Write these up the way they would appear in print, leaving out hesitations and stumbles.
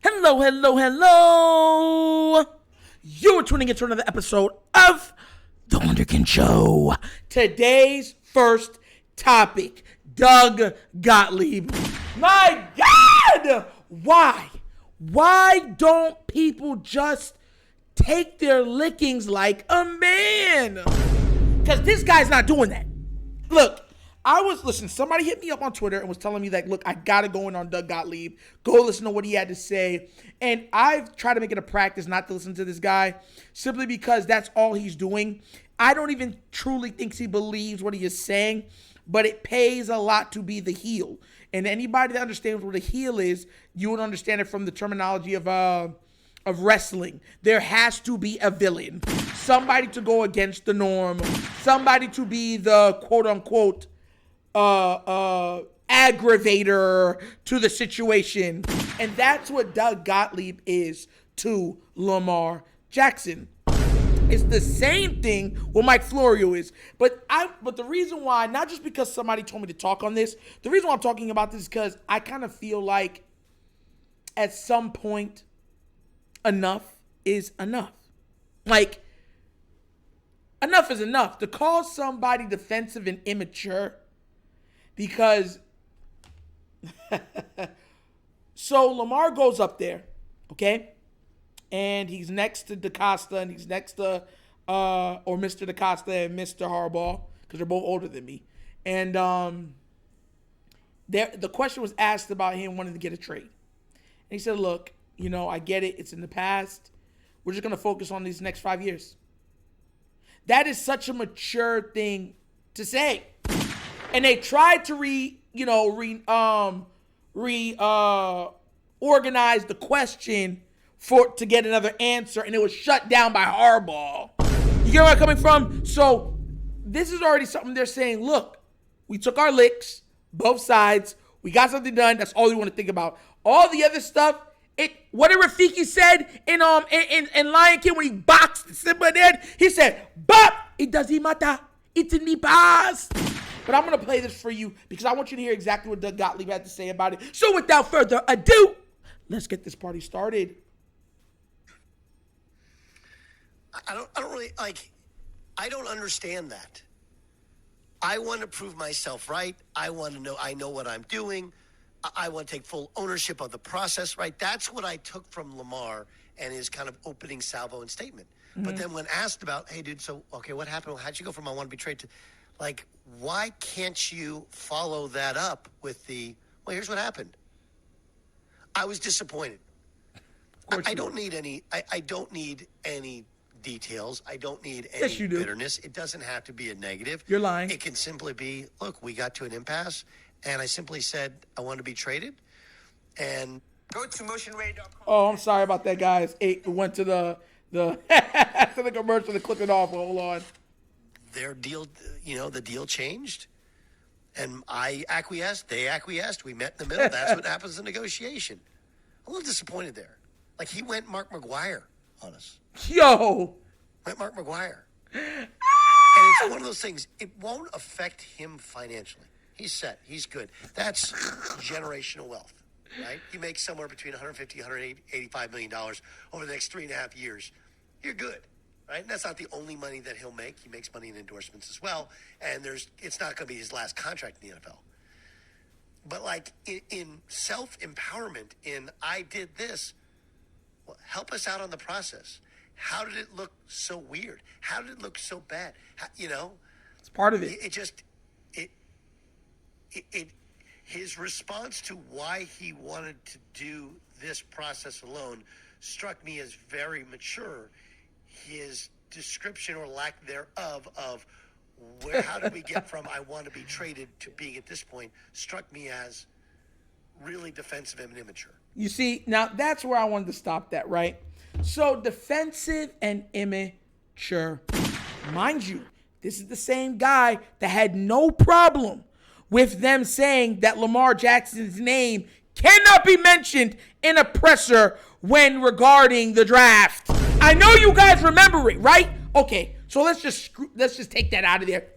Hello, hello, hello. You're tuning into another episode of The Wunderkind Show. Today's first topic, Doug Gottlieb. My God! Why? Why don't people just take their lickings like a man? Because this guy's not doing that. Look, somebody hit me up on Twitter and was telling me that, look, I got to go in on Doug Gottlieb. Go listen to what he had to say. And I've tried to make it a practice not to listen to this guy simply because that's all he's doing. I don't even truly think he believes what he is saying, but it pays a lot to be the heel. And anybody that understands what a heel is, you would understand it from the terminology of wrestling. There has to be a villain, somebody to go against the norm, somebody to be the quote unquote aggravator to the situation. And that's what Doug Gottlieb is to Lamar Jackson. It's the same thing what Mike Florio is. But the reason why, not just because somebody told me to talk on this, the reason why I'm talking about this is because I kind of feel like at some point, enough is enough. Like, enough is enough. To call somebody defensive and immature because so Lamar goes up there, okay? And he's next to DaCosta and he's next to or Mr. DaCosta and Mr. Harbaugh because they're both older than me. And the question was asked about him wanting to get a trade. And he said, look, you know, I get it. It's in the past. We're just going to focus on these next 5 years. That is such a mature thing to say. And they tried to organize the question to get another answer, and it was shut down by Harbaugh. You get where I'm coming from? So this is already something they're saying, look, we took our licks, both sides. We got something done. That's all we want to think about. All the other stuff, what did Rafiki said in Lion King when he boxed Simba dead? He said, but it doesn't matter. It's in the past. But I'm going to play this for you because I want you to hear exactly what Doug Gottlieb had to say about it. So without further ado, let's get this party started. I don't understand that. I want to prove myself right. I want to know I know what I'm doing. I want to take full ownership of the process, right? That's what I took from Lamar and his kind of opening salvo and statement. Mm-hmm. But then when asked about, hey, dude, so, okay, what happened? How'd you go from I want to be traded to, like, why can't you follow that up with well, here's what happened. I was disappointed. I don't need any details. I don't need any bitterness. It doesn't have to be a negative. You're lying. It can simply be, look, we got to an impasse, and I simply said I want to be traded. And go to motionray.com. Oh, I'm sorry about that, guys. It went to the to the commercial to clip it off. Hold on. Their deal, the deal changed, and I acquiesced. They acquiesced. We met in the middle. That's what happens in negotiation. I'm a little disappointed there. Like, he went Mark McGuire on us. Yo! Went Mark McGuire. And it's one of those things, it won't affect him financially. He's set. He's good. That's generational wealth, right? You make somewhere between $150, $185 million over the next 3.5 years. You're good, right? And that's not the only money that he'll make. He makes money in endorsements as well. And it's not going to be his last contract in the NFL. But like in self-empowerment, I did this, well, help us out on the process. How did it look so weird? How did it look so bad? It's part of it. His response to why he wanted to do this process alone struck me as very mature. His description or lack thereof of how did we get from I want to be traded to being at this point struck me as really defensive and immature. You see, now that's where I wanted to stop that, right? So defensive and immature. Mind you, this is the same guy that had no problem with them saying that Lamar Jackson's name cannot be mentioned in a presser when regarding the draft. I know you guys remember it, right? Okay, so let's just take that out of there.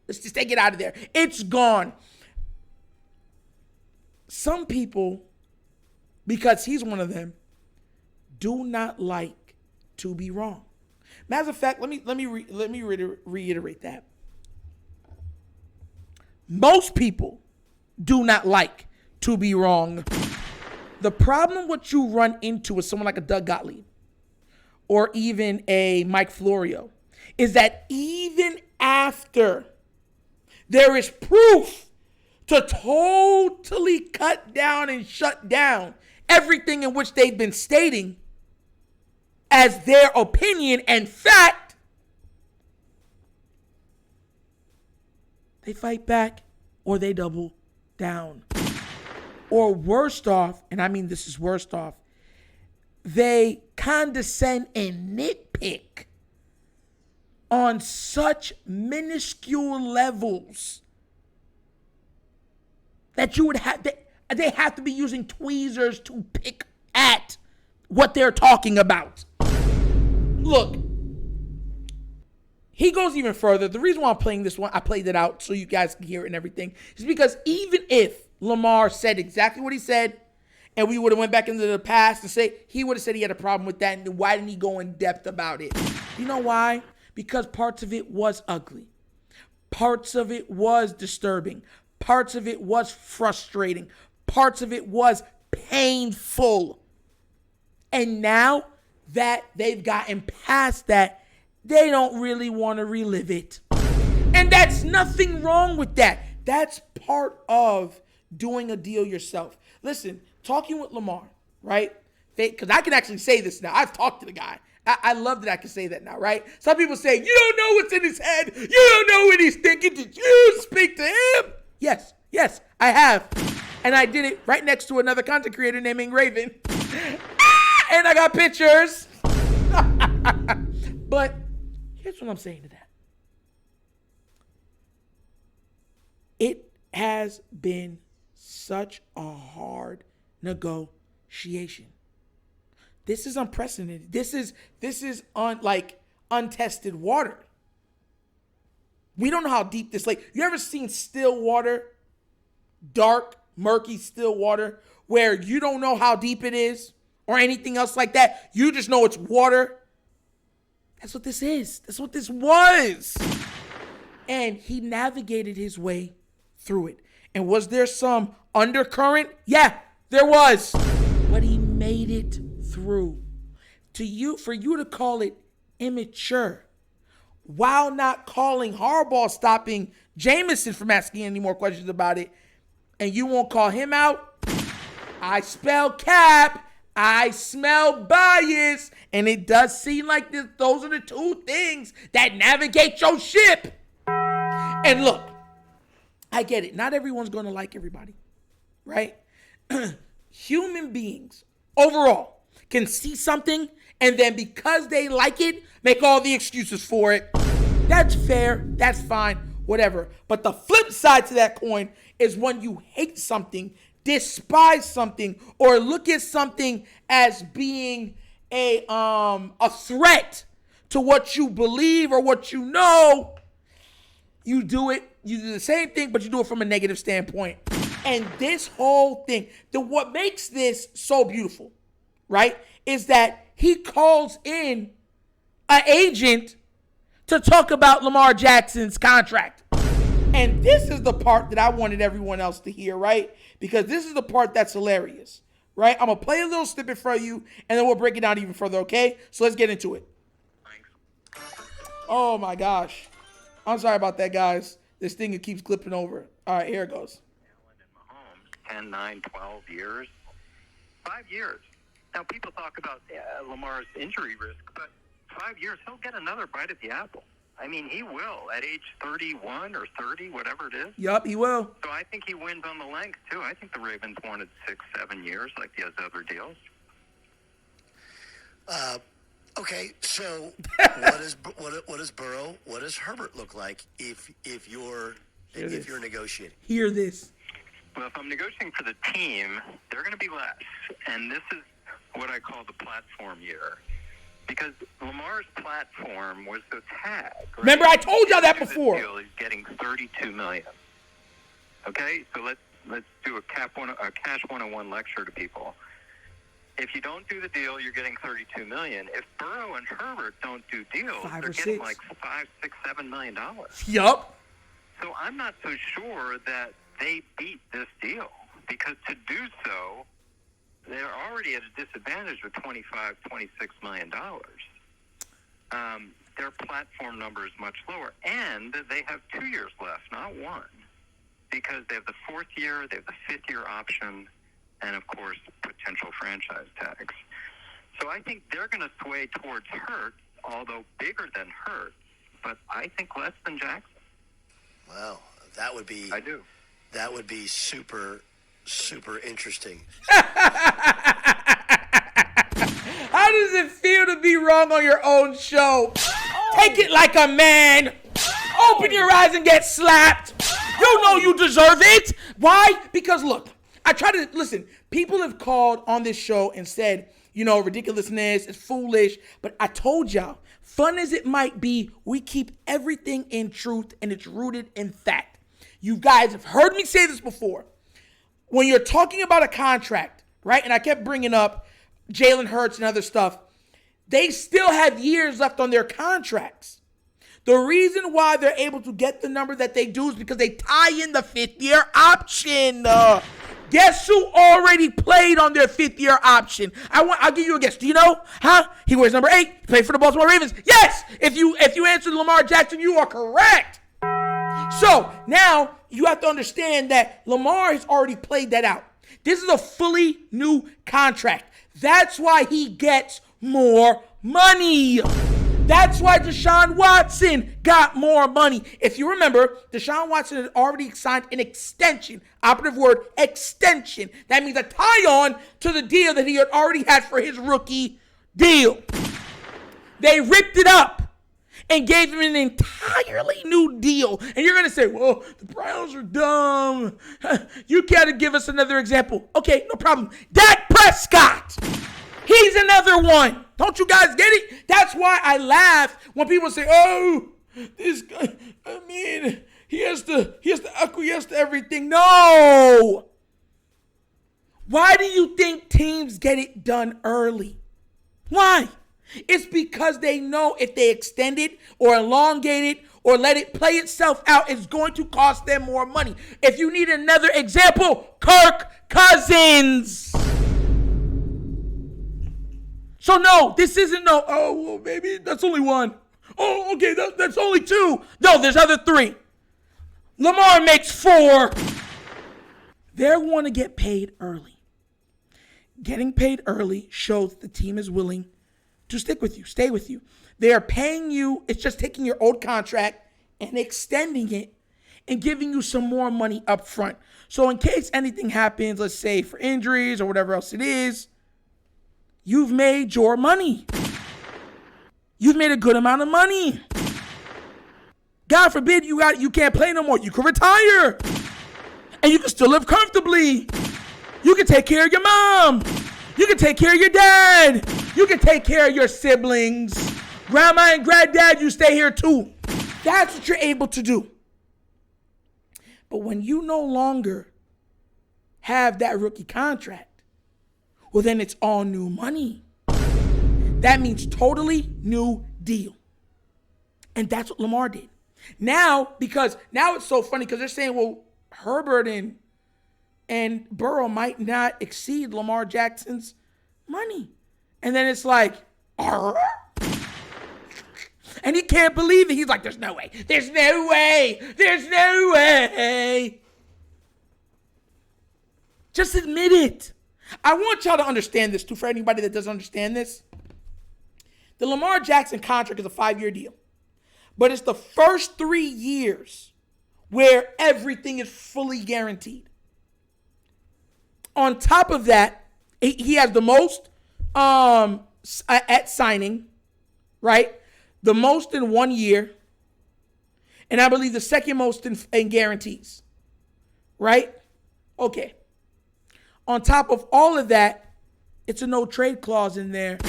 Let's just take it out of there. It's gone. Some people, because he's one of them, do not like to be wrong. Matter of fact, let me reiterate that. Most people do not like to be wrong. The problem what you run into with someone like a Doug Gottlieb or even a Mike Florio is that even after there is proof to totally cut down and shut down everything in which they've been stating as their opinion and fact, they fight back or they double down. Or worst off, and I mean this is worst off, they condescend and nitpick on such minuscule levels that you would have, they have to be using tweezers to pick at what they're talking about. Look, he goes even further. The reason why I'm playing this one, I played it out so you guys can hear it and everything, is because even if Lamar said exactly what he said, and we would have went back into the past and say, he would have said he had a problem with that, and why didn't he go in depth about it? You know why? Because parts of it was ugly. Parts of it was disturbing. Parts of it was frustrating. Parts of it was painful. And now that they've gotten past that, they don't really want to relive it. And that's nothing wrong with that. That's part of doing a deal yourself. Listen, talking with Lamar, right? Because I can actually say this now. I've talked to the guy. I love that I can say that now, right? Some people say, you don't know what's in his head. You don't know what he's thinking. Did you speak to him? Yes, I have. And I did it right next to another content creator named Raven. And I got pictures. But here's what I'm saying to that. It has been such a hard negotiation. This is unprecedented. This is untested water. We don't know how deep this lake. You ever seen still water? Dark, murky, still water where you don't know how deep it is or anything else like that. You just know it's water. That's what this is. That's what this was. And he navigated his way through it. And was there some undercurrent? Yeah, there was. But he made it through. For you to call it immature while not calling Harbaugh stopping Jameson from asking any more questions about it, and you won't call him out, I spell cap, I smell bias, and it does seem like those are the two things that navigate your ship. And look, I get it. Not everyone's going to like everybody, right? Human beings overall can see something and then because they like it, make all the excuses for it. That's fair. That's fine. Whatever. But the flip side to that coin is when you hate something, despise something, or look at something as being a threat to what you believe or what you know, you do the same thing, but you do it from a negative standpoint. And this whole thing, what makes this so beautiful, right, is that he calls in an agent to talk about Lamar Jackson's contract. And this is the part that I wanted everyone else to hear, right? Because this is the part that's hilarious, right? I'm going to play a little snippet for you, and then we'll break it down even further, okay? So let's get into it. Oh, my gosh. I'm sorry about that, guys. This thing, it keeps clipping over. All right, here it goes. 10, 9, 12 years. 5 years. Now, people talk about Lamar's injury risk, but 5 years, he'll get another bite at the apple. I mean, he will at age 31 or 30, whatever it is. Yup, he will. So I think he wins on the length, too. I think the Ravens wanted 6, 7 years like the other deals. Okay, so what does Burrow, what does Herbert look like if you're negotiating? Hear this. Well, if I'm negotiating for the team, they're going to be less. And this is what I call the platform year. Because Lamar's platform was the tag. Right? Remember, I told y'all that before. He's getting $32 million. Okay, so let's do a Cash 101 lecture to people. If you don't do the deal, you're getting $32 million. If Burrow and Herbert don't do deals, Five they're or getting six. like $5, $6, $7 million. Yup. So I'm not so sure that they beat this deal, because to do so, they're already at a disadvantage with $25, $26 million. Their platform number is much lower, and they have 2 years left, not one, because they have the 4th year, they have the 5th year option, and of course, potential franchise tags. So I think they're going to sway towards Hurts, although bigger than Hurts, but I think less than Jackson. Wow, that would be. I do. That would be super, super interesting. How does it feel to be wrong on your own show? Take it like a man. Open your eyes and get slapped. You know you deserve it. Why? Because look, I try to listen. People have called on this show and said, ridiculousness, it's foolish. But I told y'all, fun as it might be, we keep everything in truth and it's rooted in fact. You guys have heard me say this before. When you're talking about a contract, right? And I kept bringing up Jalen Hurts and other stuff. They still have years left on their contracts. The reason why they're able to get the number that they do is because they tie in the 5th year option. Guess who already played on their 5th year option? I'll give you a guess. Do you know? Huh? He wears number 8. He played for the Baltimore Ravens. Yes! If you answered Lamar Jackson, you are correct. So now you have to understand that Lamar has already played that out. This is a fully new contract. That's why he gets more money. That's why Deshaun Watson got more money. If you remember, Deshaun Watson had already signed an extension. Operative word, extension. That means a tie-on to the deal that he had already had for his rookie deal. They ripped it up and gave him an entirely new deal. And you're going to say, well, the Browns are dumb. You got to give us another example. Okay, no problem. Dak Prescott. He's another one. Don't you guys get it? That's why I laugh when people say, oh, this guy, he has to acquiesce to everything. No. Why do you think teams get it done early? Why? It's because they know if they extend it or elongate it or let it play itself out, it's going to cost them more money. If you need another example, Kirk Cousins. So no, this isn't well, maybe that's only one. Oh, okay, that's only 2. No, there's other 3. Lamar makes 4. They're going to get paid early. Getting paid early shows the team is willing to stick with you, stay with you. They are paying you. It's just taking your old contract and extending it and giving you some more money up front. So in case anything happens, let's say for injuries or whatever else it is, you've made your money. You've made a good amount of money. God forbid you can't play no more. You can retire. And you can still live comfortably. You can take care of your mom. You can take care of your dad. You can take care of your siblings. Grandma and granddad, you stay here too. That's what you're able to do. But when you no longer have that rookie contract, well, then it's all new money. That means totally new deal. And that's what Lamar did. Now it's so funny because they're saying, well, Herbert and Burrow might not exceed Lamar Jackson's money. And then it's like, and he can't believe it. He's like, there's no way. There's no way. There's no way. Just admit it. I want y'all to understand this too, for anybody that doesn't understand this. The Lamar Jackson contract is a 5-year deal. But it's the first 3 years where everything is fully guaranteed. On top of that, he has the most at signing, right? The most in 1 year. And I believe the second most in guarantees, right? Okay. On top of all of that, it's a no trade clause in there.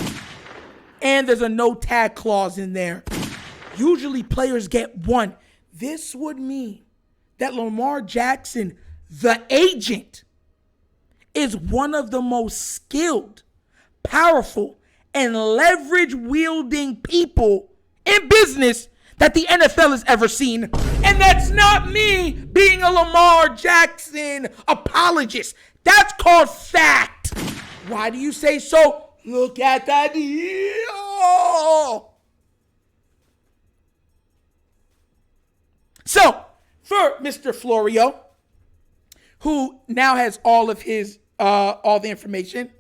And there's a no tag clause in there. Usually players get 1. This would mean that Lamar Jackson, the agent, is one of the most skilled powerful, and leverage-wielding people in business that the NFL has ever seen. And that's not me being a Lamar Jackson apologist. That's called fact. Why do you say so? Look at that deal. So, for Mr. Florio, who now has all of his, all the information,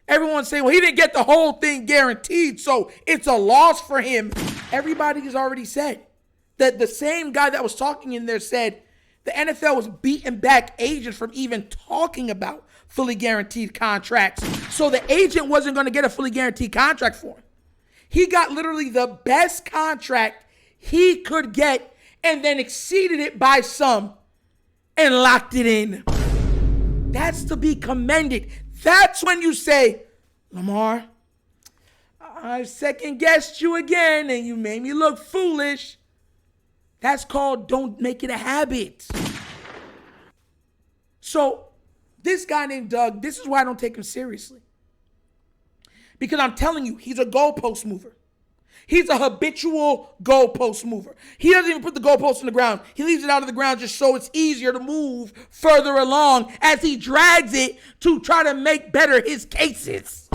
everyone's saying, well, he didn't get the whole thing guaranteed, so it's a loss for him. Everybody has already said that the same guy that was talking in there said the NFL was beating back agents from even talking about fully guaranteed contracts. So the agent wasn't going to get a fully guaranteed contract for him. He got literally the best contract he could get and then exceeded it by some and locked it in. That's to be commended. That's when you say, Lamar, I second guessed you again and you made me look foolish. That's called don't make it a habit. So this guy named Doug, this is why I don't take him seriously. Because I'm telling you, he's a goalpost mover. He's a habitual goalpost mover. He doesn't even put the goalpost on the ground. He leaves it out of the ground just so it's easier to move further along as he drags it to try to make better his cases.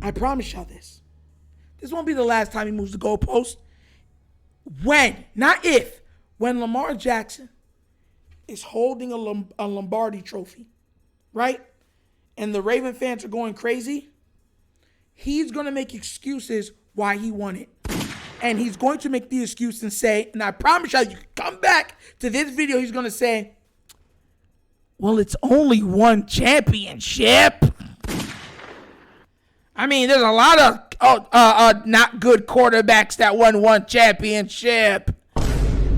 I promise y'all this. This won't be the last time he moves the goalpost. When, not if, when Lamar Jackson is holding a Lombardi trophy, right? And the Raven fans are going crazy. He's going to make excuses why he won it. And he's going to make the excuse and say, and I promise you can come back to this video, he's going to say, well, it's only one championship. I mean, there's a lot of not good quarterbacks that won one championship.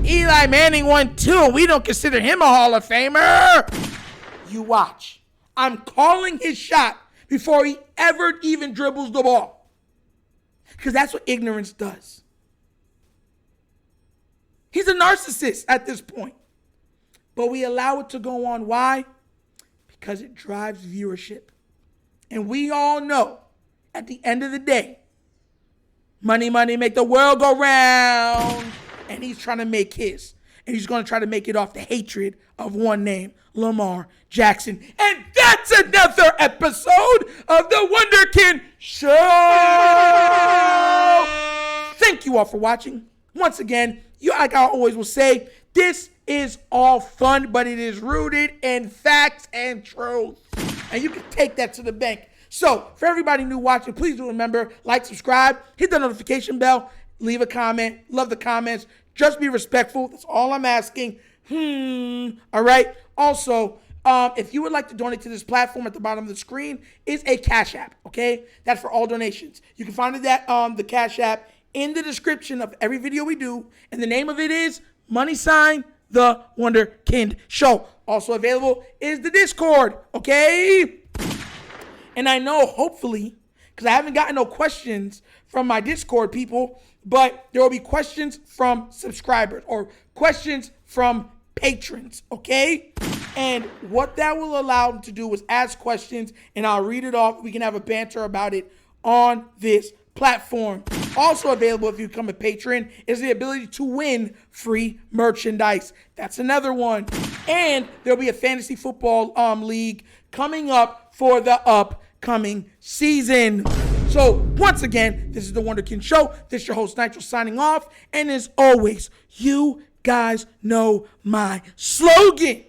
Eli Manning won 2. We don't consider him a Hall of Famer. You watch. I'm calling his shot before he ever even dribbles the ball. Because that's what ignorance does. He's a narcissist at this point. But we allow it to go on. Why? Because it drives viewership. And we all know, at the end of the day, money, money, make the world go round. And he's trying to make his. And he's going to try to make it off the hatred of one name, Lamar Jackson. And that's another episode of the Wunderkind Show. Thank you all for watching. Once again, like I always will say, this is all fun, but it is rooted in facts and truth. And you can take that to the bank. So, for everybody new watching, please do remember, like, subscribe, hit the notification bell, leave a comment. Love the comments. Just be respectful. That's all I'm asking. All right. Also, if you would like to donate to this platform, at the bottom of the screen is a Cash App, okay? That's for all donations. You can find that the Cash App in the description of every video we do, and the name of it is The Wunderkind Show. Also available is the Discord, okay? And I know, hopefully, because I haven't gotten no questions from my Discord people, but there will be questions from subscribers or questions from patrons, okay? And what that will allow them to do is ask questions, and I'll read it off. We can have a banter about it on this platform. Also available, if you become a patron, is the ability to win free merchandise. That's another one. And there'll be a fantasy football league coming up for the upcoming season. So, once again, this is The Wunderkind Show. This is your host, Nitro, signing off. And as always, you guys know my slogan.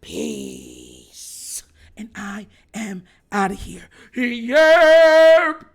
Peace. And I am out of here. Yerp.